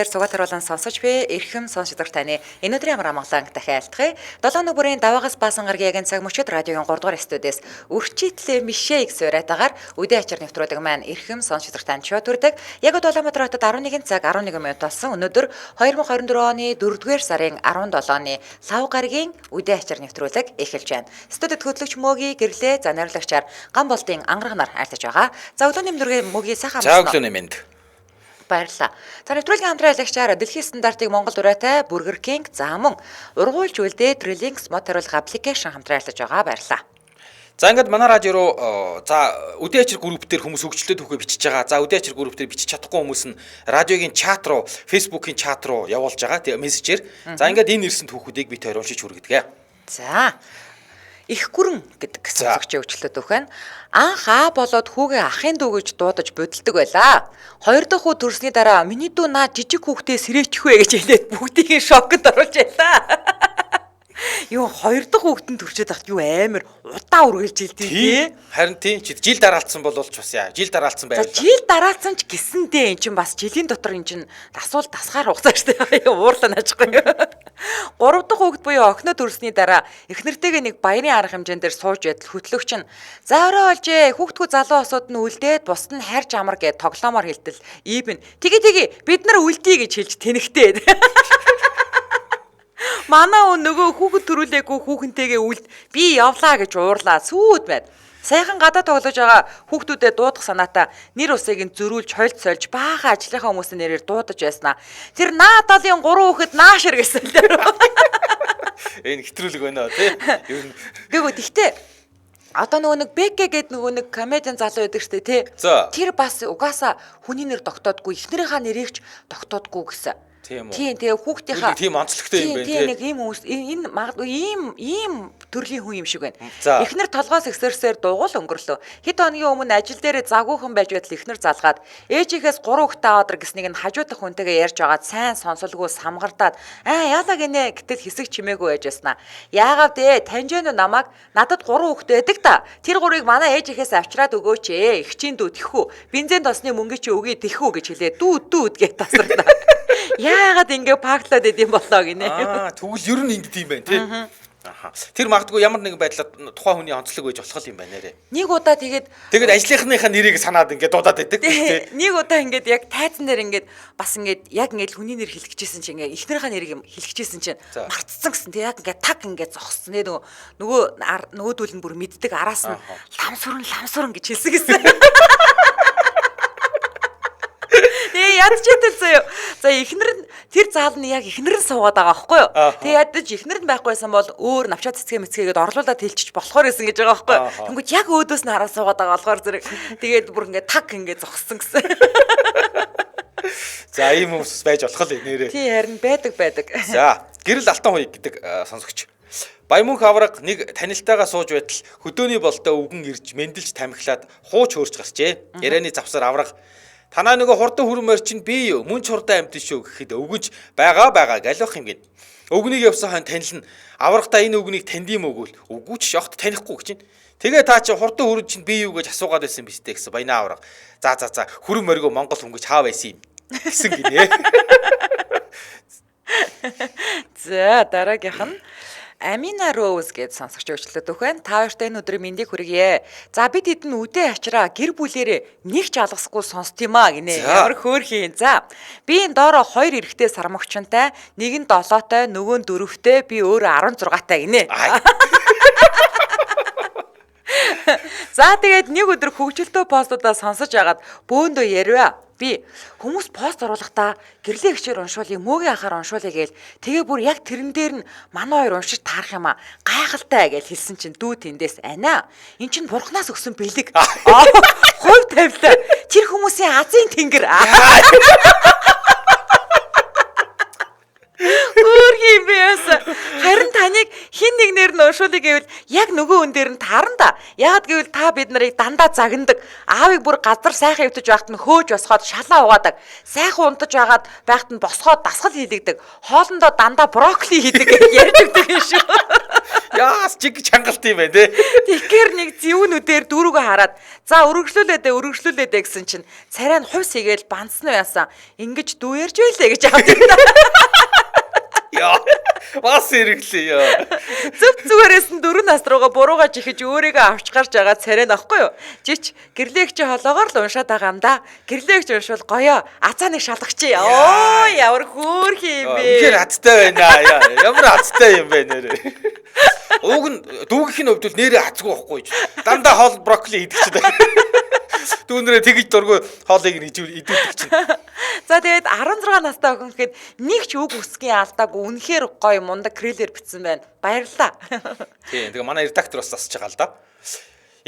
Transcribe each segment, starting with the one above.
Сугатар болон сонсож би эрхэм сонсогч таны энэ өдрийн амар амгалан дахиад айлтгая. 7 нүрийн даваагаас баасан гаргийн цаг мөчид радиогийн 3 дугаар студиэс үрчитлээ мишэйг суурайтагаар үдээ ачаар нэвтрүүлэг маань эрхэм сонсогч тань шоо төрдөг. Яг Улаанбаатар хотод 11 цаг 11 минут болсон. Өнөөдөр 2024 оны 4-р сарын 17-ны лав гаргийн үдээ ачаар нэвтрүүлэг эхэлж байна. Студид хөтлөгч Мөгийн гэрлээ за найруулагчаар Гамболтын ангарганаар айлтж байгаа. За өглөөний мэдрэг Мөгийн сайхан За өглөөний мэнд. Баярлалаа. За нэвтрүүлгийн хамтран аялагчаар дэлхийн стандартыг Монгол ураатай Burger King за мөн ургуулж үлдээ Trillinks моторолго аппликейшн хамтран айлаж байгаа. Баярлалаа. За ингээд манай радио руу за үдээ ачир групп дээр хүмүүс хөгжлөлтөд түүхээ бичиж байгаа. За үдээ ачир групп дээр бичиж чадахгүй хүмүүс нь радиогийн чат руу, Facebook-ийн чат руу явуулж байгаа. Тэгээ мессежээр. За ингээд энэ ирсэн түүхүүдийг би тойруулж хүргэдэг. За их гүрэн гэдэг сонсогчийн хөгжлөлтөд түүх байна. Анх аа болоод хүүгээ ахын дүү гэж дуудаж бодолдог байлаа. Хоёр дахь хүү төрсний дараа миний дүү наа жижиг хүүхдээ сэрээчих вэ гэж хэлээд бүгдийг шокнд оруулж байлаа. Юу хоёр дахь хүүхдэн төрчөөд ахт юу амар удаа үргэлж илдээ тий. Харин тийм чи жил дараалцсан болвол ч бас яа. Жил дараалцсан байл. За жил дараалцсан ч гэсэндээ эн чинь бас жилийн дотор эн чинь асуул дасгаар хугацаа штэ. Уурлаа наажгүй. 3 дахь хүүхд буюу охиноо төрсний дараа эхнэртэйгээ нэг баярын арга хэмжээндээр сууж байтал хөтлөгч нь за орой олжээ хүүхдгүү залуу осууд нь үлдээд бусд нь хайрч амар гэд тоглоомоор хэлтэл ийбэн тгий бид нар үлдээ гэж хэлж тэнэгтээд манай нөгөө хүүхэд төрүүлээгүй хүүхэнтэйгээ үлд би явлаа гэж уурлаа сүйд байд. Сайхан гадаа тоглож байгаа хүүхдүүдэд дуудах санаатаа нэр усыг нь зөрүүлж хойлт сольж баахан ажлынхаа хүмүүсийн нэрээр дуудаж байснаа. Тэр наа далын 3 хүүхэд наашир гэсэн л. Энэ хэтрүүлэг байна тий. Ер нь. Гэхдээ одоо нөгөө нэг Бэкэ гэдэг нөгөө нэг комедиан залуу байдаг штэ тий. Тэр бас угаасаа хүний нэр тогтоодгүй эхнэрийнхаа нэрийг ч тогтоодгүй гэсэн. Тийм тэгээ хүүхдийнхаа тийм онцлогтой юм байна тийм нэг ийм хүмүүс энэ магадгүй ийм төрлийн хүн юм шиг байна. Эхнэр толгоос ихсэрсээр дугуйл өнгөрлөө. Хэд хоногийн өмнө ажил дээр загвуухан байж байтал эхнэр залгаад ээжийнхээс 3 хүүхдээ аваад гэснийг нь хажуу дахь хүнтэйгээ ярьж агаад сайн сонсолгүй самгардаад яалаа гинэ гэтэл хэсэг чимээгүй байж яснаа. Яагаад таньжэн намайг надад 3 хүүхдээ байдаг та. Тэр 3-ыг манай ээжийнхээс авчираад өгөөч эхчийн дүү тэхүү. Бензин тосны мөнгө чи өгье тэхүү гэж хэлээ. Дүүд гэж тасралтаа. Яагаад ингэ паклаад идэм болоо гинэ. Тэгвэл ер нь ингэдэм байх тий. Тэр магадгүй ямар нэгэн байдлаар тухайн хүний онцлог байж болох юм байна нэрэ. Нэг удаа тэгээд ажлынхныхаа нэрийг санаад ингэ дуудаад байдаг тий. Нэг удаа ингээд яг тайзан дээр ингээд бас ингээд яг ингээд хүний нэр хэлчихсэн чинь ингээд эхнэрийнхаа нэрийг хэлчихсэн чинь мартцсан гэсэн тий. Яг ингээд таг ингээд зогссон тий. Нөгөөдүүл нь бүр мэддэг араас нь ламсурн гэж хэлсэн гэсэн. Ядчихдаг заяа. За эхнэр нь тэр заал нь яг эхнэр нь суугаад байгаа байхгүй юу? Тэгээ ядаж эхнэр нь байхгүйсэн бол өөр навчаа цэцгээ мэцгээгээд орлуулаад хэлчих болохоор байсан гэж байгаа байхгүй юу? Тэнгүүд яг өөдөөс нь хараа суугаад байгаа болохоор зэрэг тэгээд бүр ингээд таг ингээд зогссон гэсэн. За ийм хүмүүс байж болох л нэрээ. Тий харин байдаг. За гэрэл алтан хуй гэдэг сонсогч. Баямүнх авраг нэг танилтайгаа сууж байтал хөдөөний болтоо өвгөн ирж мэндэлж тамхилаад хууч хөөрч гарчээ. Ярианы завсар авраг танаа нөгөө хурдан хүрмээр чинь би юу мөн ч хурдан амьд шүү гэхэд өвгөж байгаа галих юм гин. Өвгнийг явсан хан танил нь аврагтаа энэ өвгнийг танд юм өгвөл үгүй ч шогт танихгүй гэж чинь. Тэгээ та чи хурдан хүрэн чинь би юу гэж асуугаад байсан биз дээ гэсэн баяна авраг. За хүрэн моргоо Монгол хүн гэж хаа байсан юм гэсэн гинэ. За дараагийнх нь Амина Роуз гэдэг сонсогч хөгжлөд өгөх байна. Та хоёртай энэ өдрийн мэндийг хүргье. За бид хэдэн үдээ ачраа гэр бүлэрээ нэг ч алгасгүй сонсд юм аа гинэ. Ямар хөөрхийн. За би энэ доороо 2 эрэгтэй сармөгчөнтэй, нэг нь 7-той, нөгөө нь 4-тэй, би өөрөө 16-тай гинэ. За тэгээд нэг өдөр хөгжилтөө постуудаа сонсож агаад бөөндөө яриа. Би хүмүүс пост оруулахдаа гэрлээ гिचээр уншуулъя, мөөгийн ахаар уншуулъя гээл тэгээ бүр яг тэрэн дээр нь манай хоёр уншиж таарах юм а гайхалтай гэж хэлсэн чинь дүү тэндээс анаа эн чинь бурхнаас өгсөн бэлэг хувь тавилаа тэр хүмүүсийн азийн тэнгэр Хөөрхий биэс харин таныг хин нэгнэр нь уншуулъя гэвэл яг нөгөө хүн дээр нь таарна да. Яагаад гэвэл та бид нарыг дандаа загнадаг. Аавыг бүр газар сайхан өвтөж байхад нь хөөж босгоод шалаа угаадаг. Сайхан унтаж байхад нь босгоод дасгал хийлэгдэг. Хоолндоо дандаа брокколи хийдэг гэж ярьж өгдөг юм шүү. Яас чиг чангалт юм байна те. Тэгэхээр нэг зэвүүнүүдээр дүүргөө хараад за өргөжлүүлээд гэсэн чинь царай нь хувс хийгээл бандсан байсан. Ингэж дүү ярьж байлээ гэж аваад байна. Яа. Бас хэрэглээ яа. Зүгээрээс нь 4 нас руугаа буруугаа жихэж өөрийгөө авч гарч байгаа царай нөхгүй юу? Жич гэрлээгч холоогоор л уншаад байгаа юм да. Гэрлээгч уншвал гоёо. Ацааныг шалгачи. Оо ямар хөөрхий юм бэ. Тэгэхээр хацтай байна яа. Ямар хацтай юм бэ нэрээ. Уг нь дүүгийн хувьд бол нэрээ хацгүй байхгүй ч. Дандаа хоол брокколи идэх чинь. Дүүнрээ тэгж дургүй хоолыг нь идүүлдэг чинь. За тэгээд 16 настай охин гэхэд нэг ч үг үсгийн алдаагүй үнэхээр гоё мундаг крилэр бичсэн байна. Баярлалаа. Тийм. Тэгээ манай редактор бас засаж байгаа л да.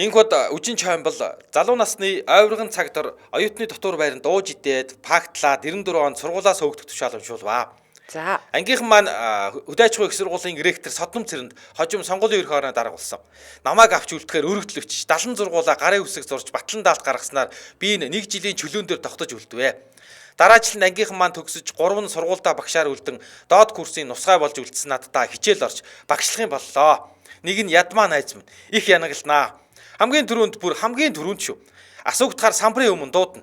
Инход үжин чойн бол залуу насны ойврогын цагтар оюутны дотор байранд дууж идээд пактлаад 94 онд сургуулаас хөөгдөх тушаал уншуулваа. За. Ангийнхан маань хөдөөжгүй их сургуулийн ректор Содном цэрэнд хожим сонгуулийн ерхий орны дарга болсон. Намайг авч үлдэхээр өргөдлөвч 70 зургуулаа гарын үсэг зурж батлан даалт гаргаснаар би нэг жилийн чөлөөн дээр тогтож үлдвэ. Дараа жил ангийнхан маань төгсөж 3 нь сургуультай багшаар үлдэн доод курсын нусгай болж үлдсэн надтай хичээл орж багшлахын боллоо. Нэг нь ядмаа найз минь их янагалнаа. Хамгийн түрүүнд шүү. Асуугдахаар самбарын өмнө дуудана.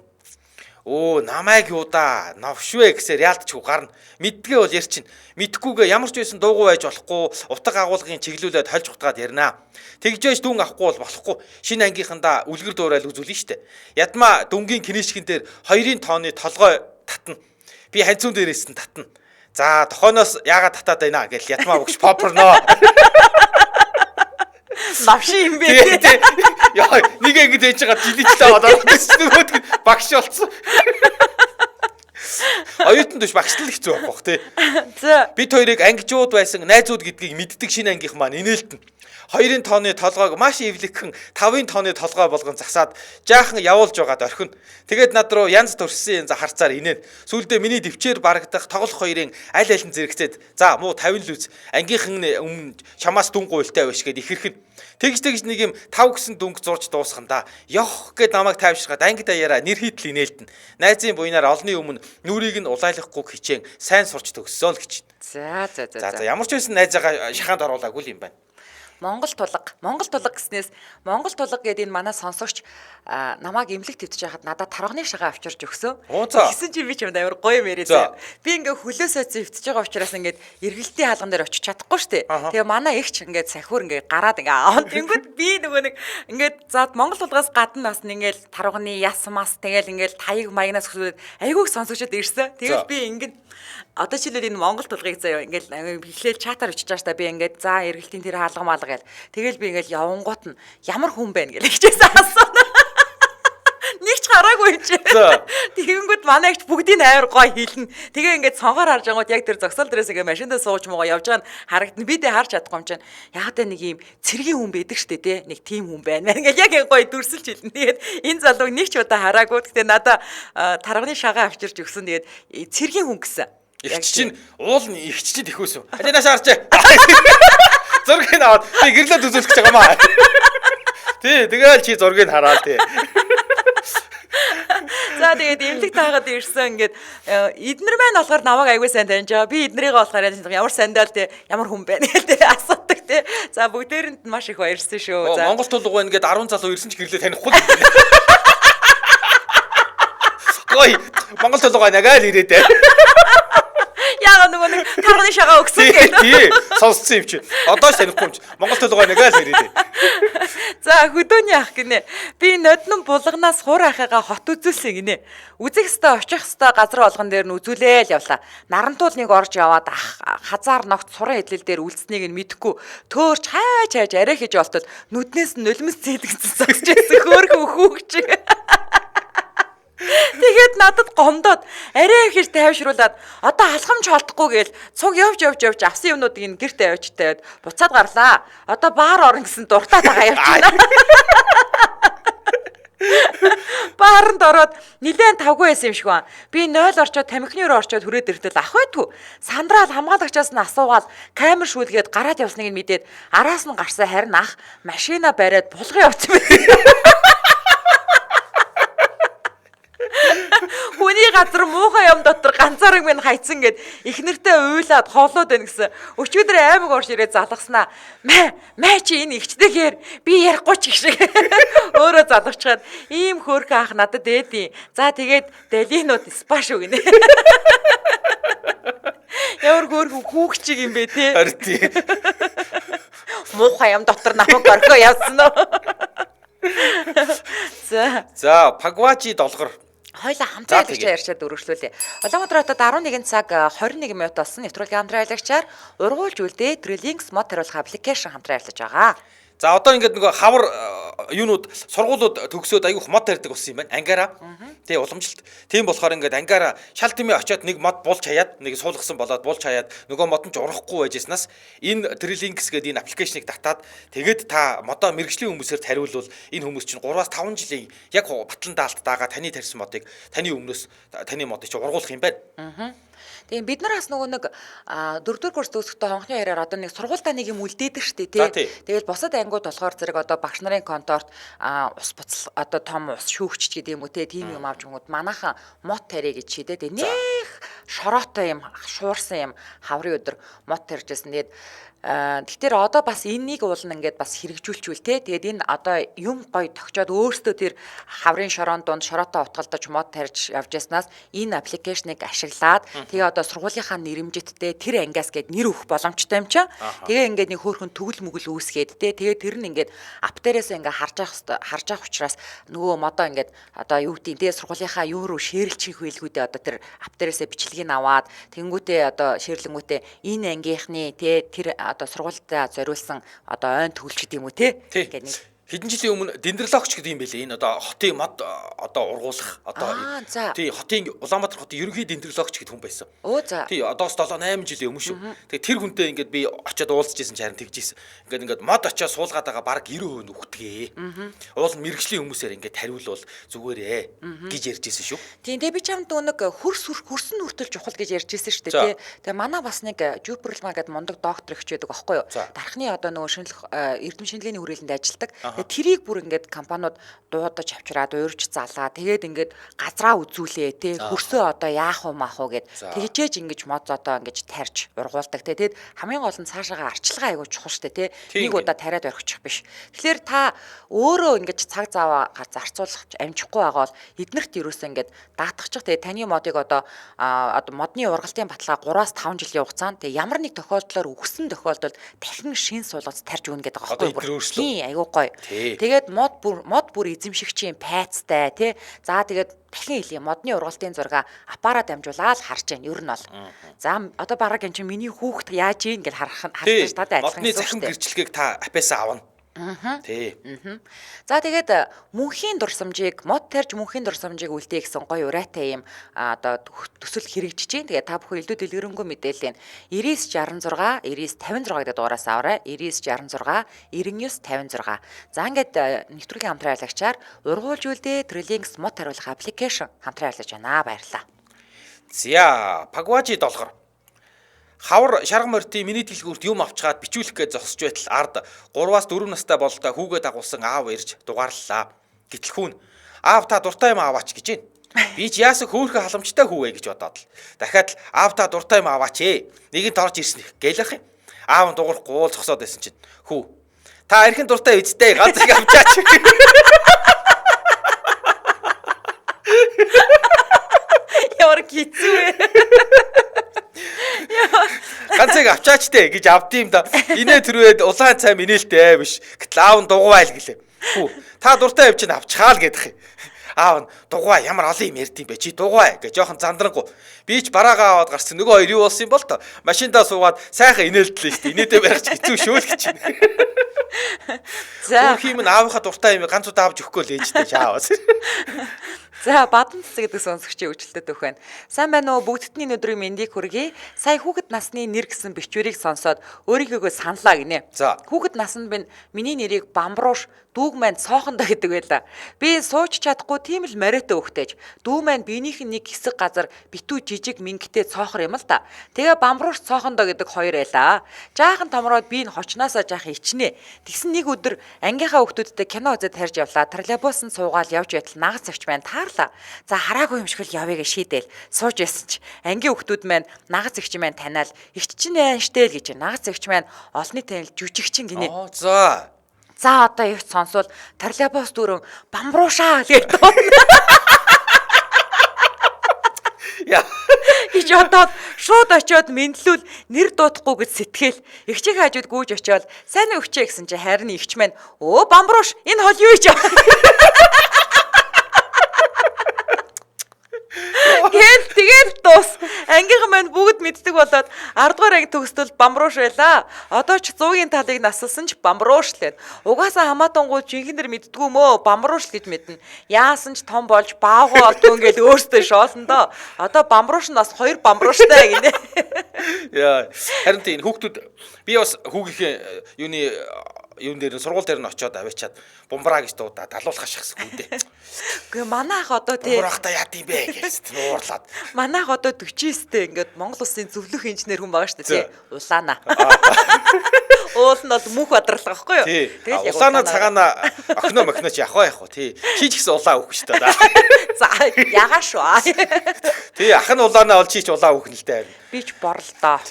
Оо намайг юу да новшвэ гэсээр яалтчгүй гарна. Мэддгээ бол ярьчин. Мэдхгүйгээ ямар ч байсан дуугүй байж болохгүй. Утга агуулгын чиглүүлээд хольж утгаад ярина. Тэгж байж дүн авахгүй бол болохгүй. Шинэ ангийнхандаа үлгэр дуурайл үзүүлнэ штэ. Ядмаа дүнгийн кинишгэн дээр 2-ын тооны толгой татна. Би ханцуун дээрээс нь татна. За тохооноос яагаад татаад байна гэж ядмаа өгч попорноо. Навши юм бэ. Яа, нэг ингэж ээж байгаа жиличлээ болоод нөгөөд багш болсон. Оюутан дэш багшлал хэцүү байх бах тий. За. Бид хоёрыг ангижууд байсан найзууд гэдгийг мэддэг шинэ ангийнх маань инээлтэн. 2-ын тооны толгойг маш эвлэгхэн 5-ын тооны толгой болгон засаад жаахан явуулж байгаад орхино. Тэгээд над руу янз төрсөн харцаар инээн. Сүүлдээ миний дэвчээр барагдах тоглох хоёрын аль аль нь зэрэгцээд за муу 50 л үз. Ангийнхан өмнө чамаас дүн гуйлтай байш гэд ихэрхэн. Тэгж нэг юм 5 гэсэн дүнг зурж дуусгандаа ёх гэд намайг тайвширгаад анги даяараа нэр хитл инээлтэн. Найзын буйнаар олны өмнө нүрийг нь улайлахгүй хичээн сайн сурч төгссөн л гэж. За ямар ч байсан найзаагаа шахаанд оруулаагүй юм байна. Монгол тулга гэснээс Монгол тулга гэдэг энэ манай сонсогч намайг имлэг твтж байхад надад тарганы шагаа авчирч өгсөн. Тэгсэн чинь би ч юм амар гоё мэрээ. Би ингээ хөлөөсөө твтж байгаа учраас ингээд эргэлтийн хаалган дээр очиж чадахгүй штэ. Тэгээ манай эгч ингээд сахиур ингээ гараад ингээ аав. Тэнгүүд би нөгөө нэг ингээд заад Монгол тулгаас гадна бас ингээл тарганы яс мас тэгэл ингээл таяг маягнаас хөсөөд айгүйг сонсогчод ирсэн. Тэгэл би ингээд одоо жишээлбэл энэ Монгол тулгыг заяа ингээл эхлээл чатаар өчөж байгаа та би ингээд за эргэлтийн тэр хаалга маалга гээл. Тэгэл би ингээл явангуут нь ямар хүн бэ гэж хичээсэн асууна. Нэг ч хараагүй ч. Тэгэнгүүт манай ихч бүгдийг амар гоё хэлнэ. Тэгээ ингээд цонхоор харж ангууд яг тэр зогсоол дээрээс ингээ машиндаа сууж муугаа явж байгаа нь харагдана. Би дэ харж чадахгүй юм чинь. Яг та нэг юм цэргийн хүн байдаг штэ тий. Нэг тийм хүн байна. Ингээ яг гоё дүрсэлж хэлнэ. Тэгээд энэ залууг нэг ч удаа хараагүй. Гэтэ надаа тарганы шагаа авчирч өгсөн. Тэгээд цэргийн хүн гэсэн. Ихч чинь уул нь ихч чинь тэхүүсэн. Хадинаас харчаа. Зургийг аваад би гэрлээд үзүүлэх гэж байгаа маа. Тий, тэгэл чи зургийг хараа тий. За тэгээд имлэг таагаад ирсэн ингээд эднэр маань болохоор намайг аягүй сайн таньж байгаа. Би эднэрийг болохоор ямар сандал тий, ямар хүн байна гэдэг асуудаг тий. За бүгдээрэнд маш их баярсан шүү. За Монгол тулг байна гээд 10 залуу ирсэн ч гэрлээ танихгүй. Гой Монгол тулг байна гээл ирээд. Яагаад нөгөө нэг тарганы шагаа өгсөн гэдэг. Тий, сонссон юм чи. Одоо ч танихгүй юм чи. Монгол тулг байна гээл ирээд. За хөдөөний ах гинэ. Би ноднон булганаас хур ахыгаа хот үзүүлсэн гинэ. Үзэх ёстой, очих ёстой газар болгон дээр нь үзүүлээл явлаа. Нарантуул нэг орж яваад хазаар ногт суран хэдлэл дээр үлдсэнийг нь мэдэхгүй төөрч хайж арай хийж болтол нүднээс нь нулимс зээлгцэн зогсож байсан хөөрхөн хүүхч. Тэгээд надад гомдоод арай их тайвшруулад одоо алхамж холдохгүй гээл цуг явж авсан юмнуудыг ин гэрт авчиж тавиад буцаад гарлаа. Одоо баар орно гэсэн дуртаад байгаа явж байна. Бааранд ороод нилээн тавгүй байсан юм шиг байна. Би 0 орчоод тамхины руу орчоод хүрээд иртэл ах байтгүй. Сандраал хамгаалагчаас нь асуугаад камер шүүлгээд гараад явсныг нь мэдээд араас нь гарсан харин ах машина бариад булган явсан байсан. Хүний газар муухай юм дотор ганцаараа минь хайцсан гэд их нэртэй уйлаад хоолоод байна гэсэн. Өчигдөр аймаг орш ирээд залгаснаа. Мэ чи энэ ихчдэгэр би ярихгүй ч их шиг өөрөө залгачаад ийм хөөрхөн ах надад дээдий. За тэгээд далинууд спа шүү гинэ. Ямар хөөрхөн хүүхчиг юм бэ те. Харин тий. Муухай юм дотор намайг орхоо явсан уу? За, Пагважи долгор. Хойлоо хамтран ярьчаад өргөжлүүлээ. Улаанбаатар хотод 11 цаг 21 минут болсон нэвтрүүлгийн хамтран аялагчаар ургуулж үлдээ Trillinks мод хариулах аппликейшн хамтран ажиллаж байгаа. За одоо ингээд нөгөө хавар юунууд сургуулиуд төгсөөд аюух мод тарьдаг болсон юм байна. Ангаараа. Тий уламжилт. Тийм болохоор ингээд ангаараа шал тэмээ очиод нэг мод булж хаяад нэг суулгасан болоод булж хаяад нөгөө мод нь ч урахгүй байжснаас энэ Trillinks гэдэг энэ аппликейшнийг татаад тэгээд та модоо мэрэгжлийн хүмүүсээр тариулвал энэ хүмүүс чинь 3-5 жилийн яг батлан даалт даага таны тарьсан модыг таны өмнөөс таны модыг чи ургуулах юм байна. Тийм бид нар бас нөгөө нэг 4-р курс төгсөхдөө хонхны яриаар одоо нэг сургуультаа нэг юм үлдээдэг штэ тий. Тэгэл босод ангууд болохоор зэрэг одоо багш нарын конторт ус буцал одоо том ус шүүгч гэдэг юм уу тий тийм юм авч өгөөд манайхан мод тарья гэж шийдээд нэх шороотой юм шуурсан юм хаврын өдөр мод тарьжсэн. Тэгээд тэгэхээр одоо бас энэнийг уулна ингээд бас хэрэгжүүлчихвэл те тэгээд энэ одоо юм гой тогчоод өөртөө тэр хаврын шорон донд шороотой утгалдаж мод тарьж явж яснаас энэ аппликейшнийг ашиглаад тэгээ одоо сургуулийнхаа нэрэмжиттэй тэр ангиас гээд нэр өгөх боломжтой юм чаа. Тэгээ ингээд нэг хөөхөн төгөл мүгэл үүсгээд те тэгээ тэр нь ингээд ап дээрээс ингээд харж авах учраас нөгөө модоо ингээд одоо юу гэдэг тэгээ сургуулийнхаа юу руу шэрлчих хөлгүүдээ одоо тэр ап дээрээсээ бичлэгийг аваад тэнгүүтээ одоо шэрлэнгүүтээ энэ ангийнхны те тэр одоо сургуультай зориулсан одоо ойн төгөлч гэдэг юм уу те ингээд нэг хэдэн жилийн өмнө дендрологч гэдэг юм байлээ. Энэ одоо хотын мод одоо ургуулах одоо тий хотын Улаанбаатар хотын ерөнхий дендрологч гэдэг хүн байсан. Тий одоос 7-8 жилийн өмнө шүү. Тэгээ тэр хүнтэй ингээд би очиод уулзж ирсэн чинь харин тэгжсэн. Ингээд мод очиод суулгаад байгаа баг 90% нүхтгээ. Уул мэрэгжлийн хүмүүсээр ингээд тариулвал зүгээрээ гэж ярьж ирсэн шүү. Тий тэгээ би чамд нэг хөрсөн хүртэл чухал гэж ярьж ирсэн шүү дээ тий. Тэгээ манай бас нэг Жуперлма гэдэг мундаг доктор ихч байдаг аахгүй юу. Дархны одоо нөгөө шинжлэх эрдэм шинжилгээний хүрээлэнд ажилладаг. Тэрийг бүр ингээд компаниуд дуудаж авчираад уурж залаа. Тэгээд ингээд газраа үзүүлээ те хөрсөө одоо яах вэ маах вэ гэд тэгжээж ингэж мод одоо ингэж тарьж ургуулдаг те. Тэгэд хамгийн гол нь цаашаага арчилгаа айгуу чухал штэ те. Нэг удаа тариад орхичих биш. Тэгэхээр та өөрөө ингэж цаг заваа зарцуулах амжихгүй байгаа бол эднэрт ерөөсөө ингээд даатгачих те таны модыг одоо модны ургалтын баталгаа 3-5 жилийн хугацаанд те ямар нэг тохиолдлоор өгсөн тохиолдолд дахин шин суулгац тарьж өгнө гэдэг байгаа байхгүй юу. Тийм айгуу гоё. Тэгээд мод бүр эзэмшигчийн пайцтай тий. За тэгээд дахин хэлье модны ургалтын зураг аппарат дамжуулаад харж байна. Ер нь бол. За одоо бараг энэ чинь миний хүүхд яаж ийн гэж харж таатай адилхан. Модны захин гэрчлэгийг та аппаасаа авна. Тий. За тэгээд мөнхийн дурсамжийг мод тарьж мөнхийн дурсамжийг үлдээ гэсэн гоё урайтай юм одоо төсөл хэрэгжиж чинь. Тэгээд та бүхэн элдв дэлгэрэнгүй мэдээлэл нь 9966 9956 гэдэг дугаараас аваарай. 9966 9956. За ингээд нэвтрүүлгийн хамтран аялагчаар ургуулж үлдээ Trillinks мод хариулах аппликейшн хамтран ажиллаж байна. Баярлалаа. За Пагважи долгор. Хавар шарга морьтын миний дэлгүүрт юм авчгаад бичүүлэх гэж зогсож байтал ард 3-4 настай бололтой хүүгээ дагуулсан аав ирж дугаарлаа. Гэтэл хүүн аав та дуртай юм аваач гэж байна. Би ч яасан хөөхөн халамжтай хүүвэ гэж бодоод л. Дахиад аав та дуртай юм аваач ээ. Нэгэнд орж ирсэн гэлэх юм. Аав нь дуурахгүй уул зогсоод байсан чинь хүү та эрхэн дуртай үсттэй ганцыг авчаач. Ямар хэцүү вэ? Ганцыг авчаач дээ гэж авдсан юм да. Инээ төрөөд улаан цай минэлтэй биш. Гэтэл аав нь дугуйл гэлээ. Хүү та дуртай явж чинь авчхаа л гэдэх юм. Аав нь дугуй ямар олон юм ярьд юм бэ? Чи дугуй гэж жоохон зандрангу. Би ч бараагаа аваад гарсан нөгөө хоёр юу болсон юм бол тоо. Машиндаа суугаад сайхан инээлдлээ шүү дээ. Инээдээ барих хэцүү шүү л гэж байна. За хөх юм аавынхаа дуртай юм ганц удаа авч өгөхгүй л ээжтэй чаавас. За бадан цэцэг гэдэг сонсогчийн өвчлөлтөд өгөх байна. Сайн байна уу? Бүгдтний өдрийн мэндийг хүргэе. Сая хүүхэд насны нэр гэсэн бичвэрийг сонсоод өөрийнхөө саналаа гинэ. За. Хүүхэд наснд миний нэрийг Бамбрууш дүүг маань цоохондоо гэдэг байлаа. Би сууч чадахгүй тийм л мориотой хөхтэйж. Дүү маань биенийх нь нэг хэсэг газар битүү жижиг мингтэй цоохор юм л та. Тэгээ Бамбрууш цоохондоо гэдэг хоёр байлаа. Жаахан томроод би энэ хочноосоо жаахан ичнэ. Тэгсэн нэг өдөр ангийнхаа хүүхдүүдтэй кино үзэж тарьж явлаа. Троллейбус нь суугаал явж байтал нагц агч маань таарлаа. За хараагүй юм шиг л явъя гэж шийдээл сууж байсан ч ангийн хүүхдүүд маань нагц агч маань таниал ихт чинь байна штэ л гэж. Нагц агч маань олонний танил жүжигчин гинэ. За. За одоо их сонсвол троллейбус дүүрэн Бамбруушаа гэдэг дуу. Яа. Ич одоо шууд очиод мэдлүүл нэр дуудахгүй гэж сэтгэл. Игчийн хажууд гүйж очиод сайн уу өгчээ гэсэн чи харин игч маань өө Бамбрууш энэ хол юу ич. Тэгээд дуус. Ангийнхан маань бүгд мэддэг болоод 10 дугаар анги төгсдөл Бамбрууш байлаа. Одоо ч 100-ийн талыг насалсан ч Бамбрууш л байна. Угаасаа хамаатангууд жинхэнээр мэддгүү мөө Бамбрууш гэж мэднэ. Яасан ч том болж баагүй болдгоо ингээл өөртөө шоосон доо. Одоо Бамбрууш нь бас 2 Бамбрууштай гинэ. Яа. Харин тийм хүүхдүүд би бас хүүгийнхээ юун дээр сургууль дээр нь очиод авчиад бумбраа гэж дуудаа далуулах шахсгүй дээ. Гэхдээ манай ах одоо тий Бумбраахта яат юм бэ гэж нуурлаад. Манай ах одоо 49-тэй ингээд Монгол Улсын зөвлөх инженер хүн байгаа шүү дээ тий. Улаана. Уул нь бол мөнх бадралга байхгүй юу? Тэгэл улаана цагаана охиноо мохиноч явах уу тий. Чи ч гэсэн улаан өөх шүү дээ. За ягаа шүү. Тий ах нь улаанаа бол чи ч улаан өөхнө л дээ. Би ч борлоо.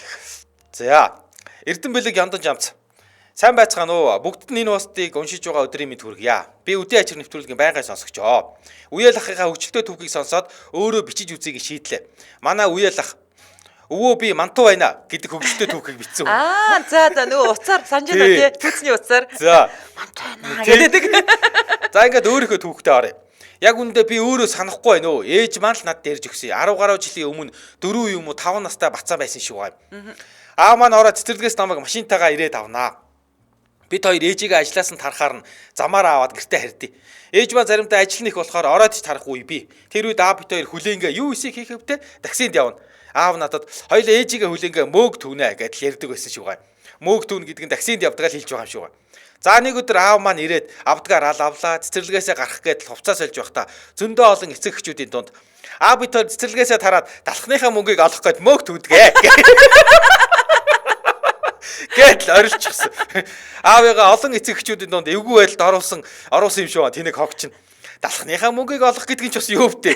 За Эрдэнэ бэлэг яндан жамц. Сайн байцгаана уу? Бүгдд нь энэ постыг уншиж байгаа өдрийн мэд хүргье. Би үдийн ажир нэвтрүүлгийн байнгын сонсогчоо. Үеэл ахыхаа хөвчлөлтөө түүхийг сонсоод өөрөө бичиж үзье гэж шийдлээ. Манай үеэл ах өвөө би мантуу байна гэдэг хөвчлөлтөө түүхийг бичсэн. За нөгөө уцаар санаж байна тий. Түүцний уцаар. За. Мантуу байна гэдэг. За ингээд өөрийнхөө түүхтэй оръё. Яг үндэ би өөрөө санахгүй байна өө. Ээж маань л надад ярьж өгсөн. 10 гаруй жилийн өмнө 4 юм уу 5 настай бацаа байсан шүү гай. Аа маань ороод цэцэрлэгээс намайг машинтайгаа ирээд авнаа. Бид хоёр ээжигээ ажлаас нь тарахаар нь замаараа аваад гэртээ харьдээ. Ээж маань заримдаа ажил нэх болохоор ороод ч тарахгүй би. Тэр үед аав бид хоёр хүлээнгээ юу эсэх хийхэвтэй таксинд явна. Аав надад хоёул ээжигээ хүлээнгээ мөөг төвнэ гэдэл ярьдаг байсан шүү гай. Мөөг төвнө гэдэг нь таксинд явдаг л хэлж байгаа юм шүү гай. За нэг өдөр аав маань ирээд авдгаар авлаа цэцэрлэгээсээ гарах гэдэл хувцас сольж байхдаа зөндөө олон эцэг эхчүүдийн дунд аав бид хоёр цэцэрлэгээсээ тараад далхныхаа мөнгийг олох гээд мөөг төвдгээ. Гэтэл орилчихсан. Аавыгаа олон эцэг эхчүүдийн донд эвгүй байдалд оруулсан юм шүү. Тэнийг хогч нь далхныхаа мөнгийг олох гэдэг нь ч бас юу втэ.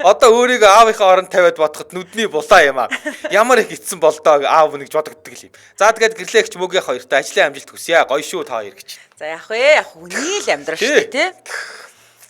Одоо өөрийгөө аавынхаа оронд тавиад бодоход нүдний булаа юм аа. Ямар их итсэн болдоо аав нэгж бодогддог юм. За тэгээд гэрлээгч мөгийн хоёртой ажлын амжилт хүсье. Гоё шүү та хоёр гэж. За яг вэ яг үний л амьдрал шүү дээ тий.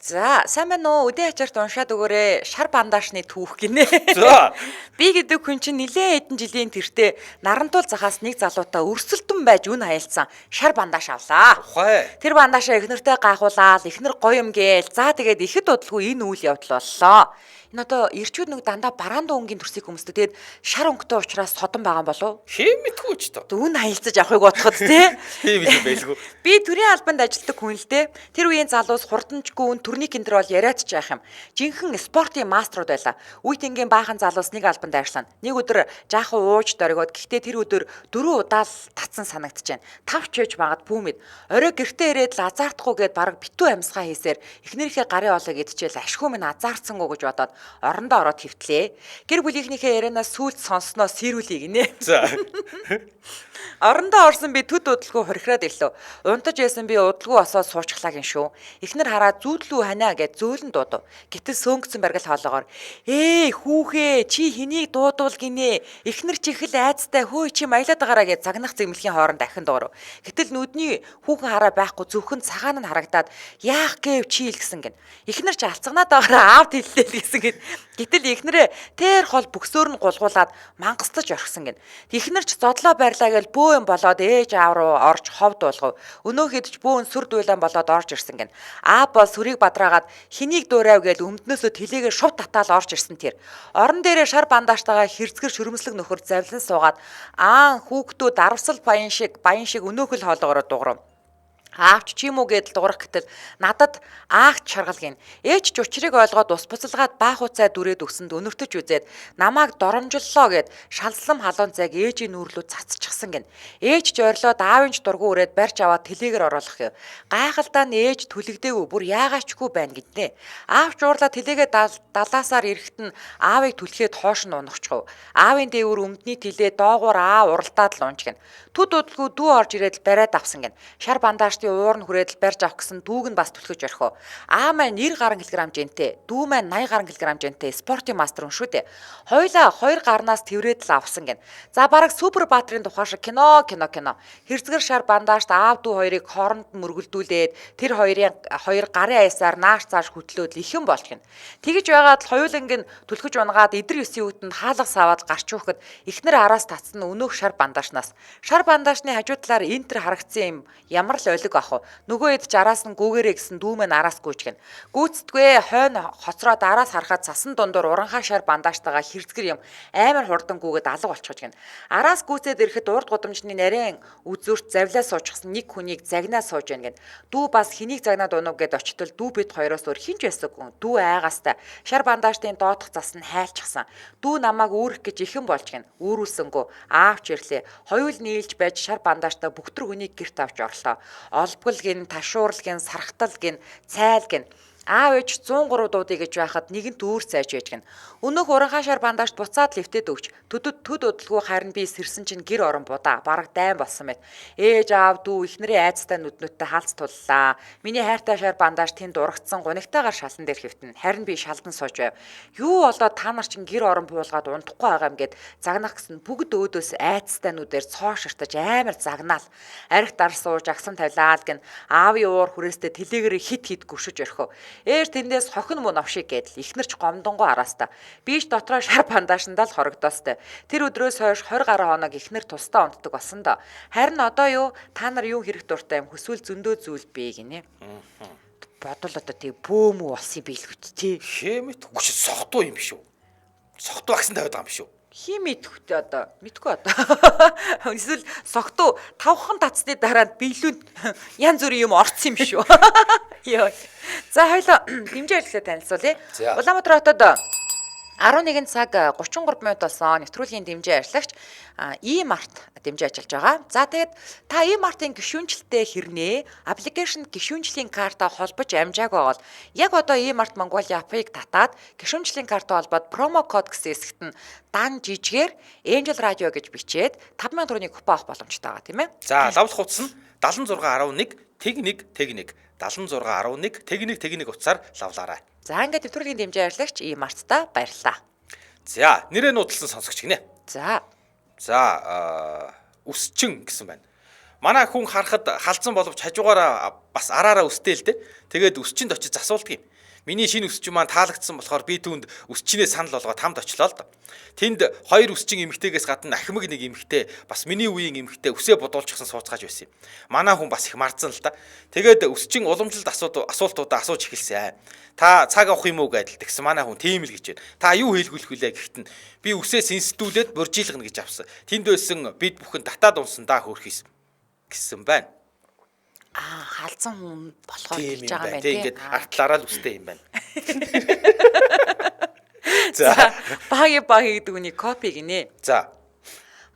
За сайн байна уу? Үдийн ачаарт уншаад өгөөрэй. Шар бандаашны түүх гинэ. За. Би гэдэг хүн чинь нэлээд хэдэн жилийн тэртээ Нарантуул захаас нэг залуутай өрсөлдөн байж үн хаялсан шар бандааш авлаа. Ухаа. Тэр бандаашаа эхнэртэй гайхуулаад эхнэр гоё юм гээл. За тэгээд ихэд удалгүй энэ үйл явдал боллоо. Энэ одоо ирчүүд нэг дандаа бараанда өнгийн төрсийг хүмүүстэй тэгээд шар өнгөтэй учраас содон байгаа юм болов? Хэм мэдгүй ч тоо. Үн хаялцаж авахыг бодоход тий. Тийм юм байлгүй. Би төрийн албанд ажилладаг хүн л дээ. Тэр үеийн залуус хурдамжгүй турник энэ төр бол яриач яах юм. Жинхэнэ спортын маструуд байлаа. Үе тэнгийн баахан залуус нэг албанд ажиллана. Нэг өдөр жаахан ууж дөргиод гэхдээ тэр өдөр 4 удаа л татсан санагдчихэв. 5 ч яж магадгүй мэд. Орой гэртээ ирээд л азаартахгүйгээд бараг битүү амьсгаа хийсээр эхнэрийнхээ гарын олог идчихэл ашгүй минь азаарцсангүй гэж бодоод орондоо ороод хөвтлээ. Гэр бүлийнхнийхээ ярианаас сүлд сонсноо сэрүүлээ гинэ. За. Орондоо орсон би төд удалгүй хорхираад ирлээ. Унтаж байсан би удалгүй осоод суучглаа гин шүү. Эхнэр хараад зүүдлүү ханаа гэж зөөлөн дуудав. Гэтэл сөөнгцэн баргал хоолоогоор хүүхээ чи хэнийг дуудвал гинэ. Эхнэр чихэл айцтай хөөе чи маялаад байгаараа гэж загнах зэмлэхийн хооронд дахин дуурав. Гэтэл нүдний хүүхэн хараа байхгүй зөвхөн цагаан нь харагдаад яах гээв чи ил гэсэн гин. Эхнэр ч алцганаад байгаараа аавд хэллээ л гэсэн гин. Гэтэл эхнэрээ тэр хол бөксөөр нь гулгуулад мангастаж орхисон гин. Эхнэр ч зодлоо байрлаа гэж бөө юм болоод ээж аав руу орж ховд болгов. Өнөөхөд ч бөөн сүр дуйлан болоод орж ирсэн гин. Аав бол сүрийг бадраагаад хэнийг дуурайв гэж өмднөөсөө тэлээгээ шууд татаал орж ирсэн тэр. Орон дээрээ шар бандаажтайгаа хэрцгэр шүрмслэг нөхөр завлан суугаад хүүхдүүд арвсал баян шиг өнөөхөл хоолоогоор дуурав. Аавч ч юм уу гэдэл дуурах гэтэл надад аагч шаргал гин. Ээж ч учрыг ойлгоод ус буцалгаад баах уцай дүрээд өсөнд өнөртөж үзээд намааг доромжллоо гэд шалслам халуун цайг ээжийн нүүрлүү цацчихсан гин. Ээж ч ойрлоод аавын ч дургу өрөөд барьж аваад тэлээгээр оруулах юм. Гайхалдаа нь ээж түлэгдээгүй бүр яагаачгүй байна гэднэ. Аавч уурлаа тэлээгээ далаасаар ирэхэд нь аавыг түлхээд хоош нь унахчихв. Аавын дээгүүр өмдний тэлээ доогуур аав уралдаад л унж гин. Түд удалгүй дүү орж ирээд бариад авсан гин. Шар бандаажтын уур нь хүрээд л барьж авах гэсэн дүүг нь бас түлхэж орхив. Аа маань 90 гаруй килограмм жинтэй, дүү маань 80 гаруй килограмм жинтэй спортын мастер хүн шүү дээ. Хоёлаа 2 гарнаас тэврээд л авсан гин. За бараг супер баатрын тухай шиг кино. Хэрцгэр шар бандаажт аав дүү хоёрыг хооронд нь мөргөлдүүлээд тэр хоёр гарын аясаар нааш цааш хөтлөөд ихэн болж гин. Тэгэж байгаад л хоёуланг нь түлхэж унгаад эдэр ёсийн үтэнд хаалгас аваад гарч уухад эхнэр араас татсан өнөөх шар бандаажнаас. Шар бандаажны хажуу талаар энтер харагдсан юм ямар л олиг ах вэ? Нөгөө хэд араас нь гүгээрээ гэсэн дүү мэн араас гүйж гин. Гүйцдгүй хойно хоцроод араас харахад цасан дундуур уранхай шар бандаажтайгаа хэрцгэр юм амар хурдан гүгээд алга болчихж гин. Араас гүйцээд ирэхэд урд гудамжны нарийн үзүүрт завлаа суучсан нэг хүнийг загнаа сууж гин. Дүү бас хэнийг загнаад унав гэд очтол дүү бид хоёроос өөр хинч байсаггүй. Дүү айгаастай шар бандаажтын доотх цас нь хайлчихсан. Дүү намайг үүрэх гэж ихэн болж гин. Үүрүүлсэнгүү аавч ирлээ. Хоёул нийлж байж шар бандаажтай бүгтэр хүнийг гэрт авч орлоо. Олбгол гин, ташуурл гин, сархтал гин, цайл гин. Аав ээж 103 дуудъя гэж байхад нэгэнт үүр цайж байж гин. Өнөөх уранхай шар бандаажт буцаад лифтэд өгч төд удалгүй харин би сэрсэн чинь гэр орон будаа бараг дайн болсон мэт. Ээж аав дүү ихнэрийн айцтай нүднүүдтэй халц туллаа. Миний хайртай шар бандааж тэнд урагцсан гунигтайгаар шалан дээр хөвтөн. Харин би шалдан сууж байв. Юу болоод та нар чинь гэр орон буулгаад унтахгүй байгаа юм гэд загнах гэсэн бүгд өөдөөс айцтай нүдээр цоо ширтаж амар загнаал. Арх дар сууж агсан тавилаад гин аавын уур хүрээстэй тэлээгээр хит гүшиж орхив. Ээж тэндээс хохин мөн овшиг гэдэл ихнэрч гомдонгоо араастаа. Биш дотроо шар бандаашндаа л хорогдоостой. Тэр өдрөөс хойш 20 гаруй хоног ихнэр тусдаа унтдаг болсон доо. Харин одоо юу та нар юу хэрэг дуртай юм хүсвэл зөндөө зүйл бий гинэ. Бодвол одоо тий бөөмүү болсон би л хөт тий. Хэмэт хүч согтуу юм биш үү? Согтуу агсан тавиад байгаа юм биш үү? Химэд хөтэ одоо мэдгүй одоо. Эсвэл согтуу тавхан татсны дараа биелүүнд янз бүрийн юм орцсон юм шүү. Йоо. За хоёлоо дэмжээ ажиллагаа танилцуулъя. Улаанбаатар хотод 11 цаг 33 минут болсон нэвтрүүлгийн дэмжээ ажиллагч E-Mart дэмжээ ажиллаж байгаа. За тэгээд та E-Mart-ын гишүүнчлэлтэй хэрнээ аппликейшн гишүүнчлийн картаа холбож амжааг байвал яг одоо E-Mart Mongolia app-ыг татаад гишүүнчлийн картаа холбоод промо код гэсэн хэсэгт нь дан жижигээр Angel Radio гэж бичээд 5000 төгрөгийн купон авах боломжтой байгаа тийм ээ. За лавлах утас нь 7611 тэг1 7611 тэг1 утсаар лавлаарай. За ингээд нэвтрүүлгийн дэмжээ ажиллагч E-Mart-та баярлалаа. За нэрээ нуудлан сонсогч гинэ. За өсчин гэсэн байна. Манай хүн харахад халдсан боловч хажуугаараа бас араараа өстэй л дээ. Тэгээд өсчинд очиж засуулдаг юм. Миний шинэ өсчин маань таалагдсан болохоор би түүнд өсчинээ санал болгоод хамт очлоо л доо. Тэнд хоёр өсчин эмэгтэйгээс гадна ахмаг нэг эмэгтэй бас миний үеийн эмэгтэй өсөө бодуулчихсан сууцгааж байсан юм. Манай хүн бас их мардсан л да. Тэгээд өсчин уламжлалт асуултуудаа асууж эхэлсэн. Та цаг авах юм уу гэдэл тэгсэн манай хүн тийм л гэж байна. Та юу хэлгүүлэх вүлээ гэхэд нь би үсээс инститүүлээд буржилгана гэж авсан. Тэнд байсан бид бүхэн татаад унсан да хөөрхийс гэсэн байна. Халдсан хүн болохоор хэлж байгаа юм байна тийм. Ингээд артлаараа л үстэй юм байна. За баги гэдэг үний копи гинэ. За.